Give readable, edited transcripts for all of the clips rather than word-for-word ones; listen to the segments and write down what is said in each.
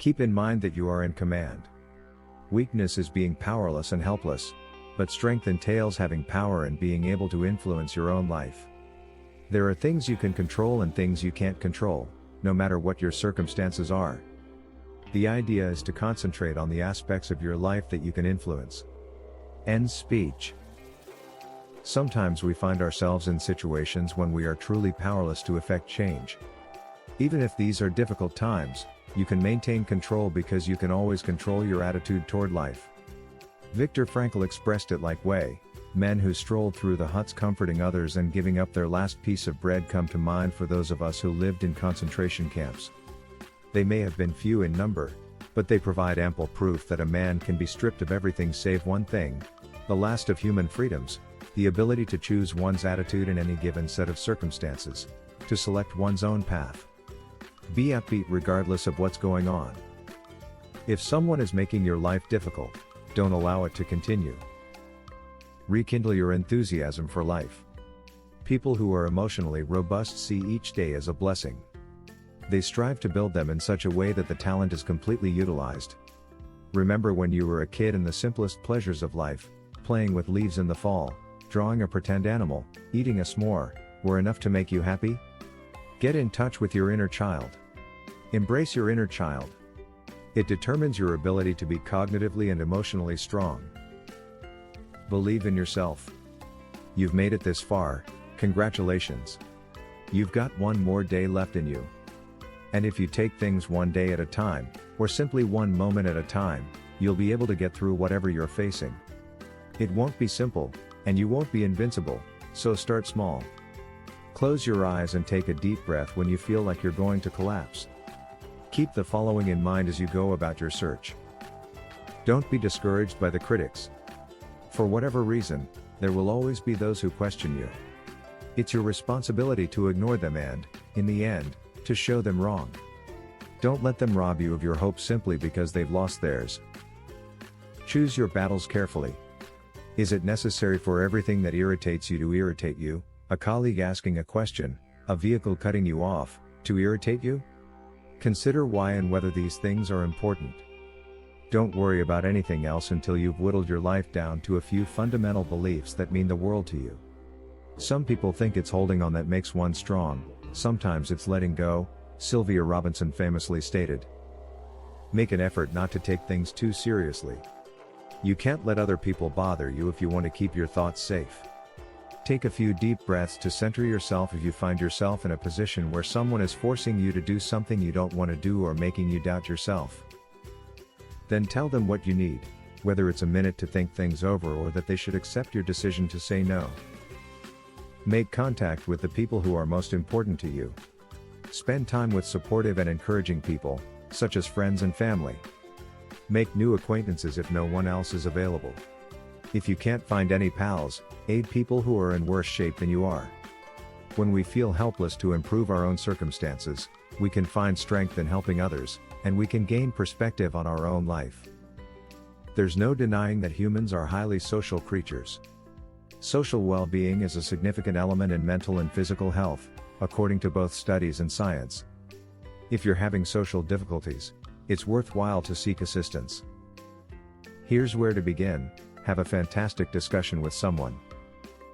Keep in mind that you are in command. Weakness is being powerless and helpless, but strength entails having power and being able to influence your own life. There are things you can control and things you can't control, no matter what your circumstances are. The idea is to concentrate on the aspects of your life that you can influence. End speech. Sometimes we find ourselves in situations when we are truly powerless to effect change. Even if these are difficult times, you can maintain control because you can always control your attitude toward life. Viktor Frankl expressed it like way, men who strolled through the huts comforting others and giving up their last piece of bread come to mind for those of us who lived in concentration camps. They may have been few in number, but they provide ample proof that a man can be stripped of everything save one thing, the last of human freedoms, the ability to choose one's attitude in any given set of circumstances, to select one's own path. Be upbeat regardless of what's going on. If someone is making your life difficult, don't allow it to continue. Rekindle your enthusiasm for life. People who are emotionally robust see each day as a blessing. They strive to build them in such a way that the talent is completely utilized. Remember when you were a kid and the simplest pleasures of life, playing with leaves in the fall, drawing a pretend animal, eating a s'more, were enough to make you happy? Get in touch with your inner child. Embrace your inner child. It determines your ability to be cognitively and emotionally strong. Believe in yourself. You've made it this far, congratulations. You've got one more day left in you. And if you take things one day at a time, or simply one moment at a time, you'll be able to get through whatever you're facing. It won't be simple, and you won't be invincible, so start small. Close your eyes and take a deep breath when you feel like you're going to collapse. Keep the following in mind as you go about your search. Don't be discouraged by the critics. For whatever reason, there will always be those who question you. It's your responsibility to ignore them and, in the end, to show them wrong. Don't let them rob you of your hope simply because they've lost theirs. Choose your battles carefully. Is it necessary for everything that irritates you to irritate you? A colleague asking a question, a vehicle cutting you off, to irritate you? Consider why and whether these things are important. Don't worry about anything else until you've whittled your life down to a few fundamental beliefs that mean the world to you. Some people think it's holding on that makes one strong, sometimes it's letting go, Sylvia Robinson famously stated. Make an effort not to take things too seriously. You can't let other people bother you if you want to keep your thoughts safe. Take a few deep breaths to center yourself if you find yourself in a position where someone is forcing you to do something you don't want to do or making you doubt yourself. Then tell them what you need, whether it's a minute to think things over or that they should accept your decision to say no. Make contact with the people who are most important to you. Spend time with supportive and encouraging people, such as friends and family. Make new acquaintances if no one else is available. If you can't find any pals, aid people who are in worse shape than you are. When we feel helpless to improve our own circumstances, we can find strength in helping others, and we can gain perspective on our own life. There's no denying that humans are highly social creatures. Social well-being is a significant element in mental and physical health, according to both studies and science. If you're having social difficulties, it's worthwhile to seek assistance. Here's where to begin. Have a fantastic discussion with someone.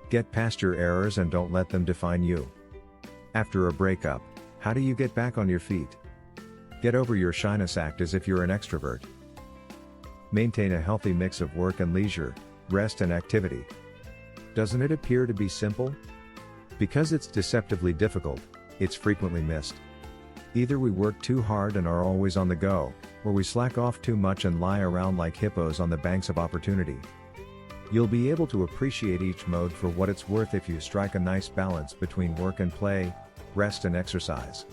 Get past your errors and don't let them define you. After a breakup, how do you get back on your feet? Get over your shyness, act as if you're an extrovert. Maintain a healthy mix of work and leisure, rest and activity. Doesn't it appear to be simple? Because it's deceptively difficult, it's frequently missed. Either we work too hard and are always on the go, or we slack off too much and lie around like hippos on the banks of opportunity. You'll be able to appreciate each mode for what it's worth if you strike a nice balance between work and play, rest and exercise.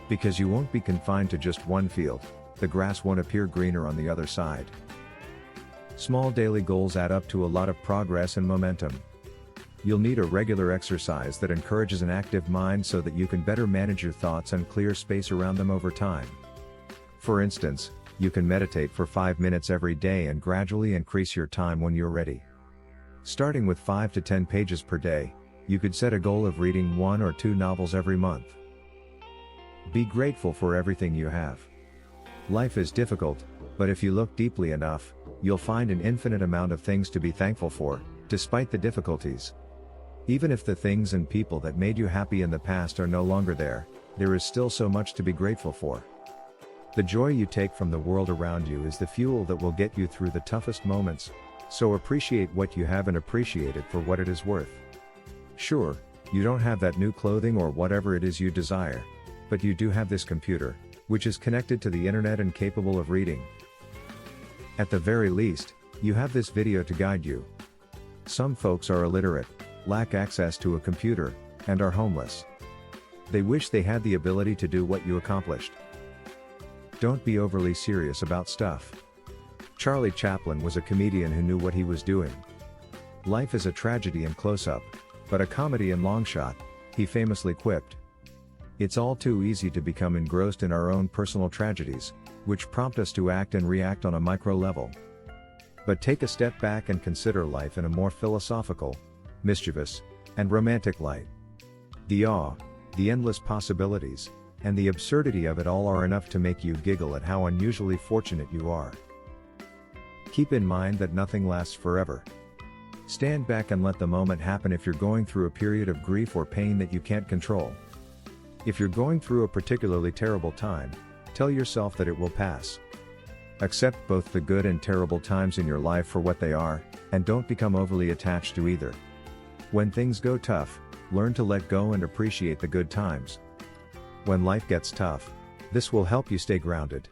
Because you won't be confined to just one field, the grass won't appear greener on the other side. Small daily goals add up to a lot of progress and momentum. You'll need a regular exercise that encourages an active mind so that you can better manage your thoughts and clear space around them over time. For instance, you can meditate for 5 minutes every day and gradually increase your time when you're ready. Starting with 5 to 10 pages per day, you could set a goal of reading 1 or 2 novels every month. Be grateful for everything you have. Life is difficult, but if you look deeply enough, you'll find an infinite amount of things to be thankful for, despite the difficulties. Even if the things and people that made you happy in the past are no longer there, there is still so much to be grateful for. The joy you take from the world around you is the fuel that will get you through the toughest moments, so appreciate what you have and appreciate it for what it is worth. Sure, you don't have that new clothing or whatever it is you desire, but you do have this computer, which is connected to the internet and capable of reading. At the very least, you have this video to guide you. Some folks are illiterate, lack access to a computer, and are homeless. They wish they had the ability to do what you accomplished. Don't be overly serious about stuff. Charlie Chaplin was a comedian who knew what he was doing. Life is a tragedy in close-up, but a comedy in long shot, he famously quipped. It's all too easy to become engrossed in our own personal tragedies, which prompt us to act and react on a micro level. But take a step back and consider life in a more philosophical, mischievous, and romantic light. The awe, the endless possibilities, and the absurdity of it all are enough to make you giggle at how unusually fortunate you are. Keep in mind that nothing lasts forever. Stand back and let the moment happen if you're going through a period of grief or pain that you can't control. If you're going through a particularly terrible time, tell yourself that it will pass. Accept both the good and terrible times in your life for what they are, and don't become overly attached to either. When things go tough, learn to let go and appreciate the good times. When life gets tough, this will help you stay grounded.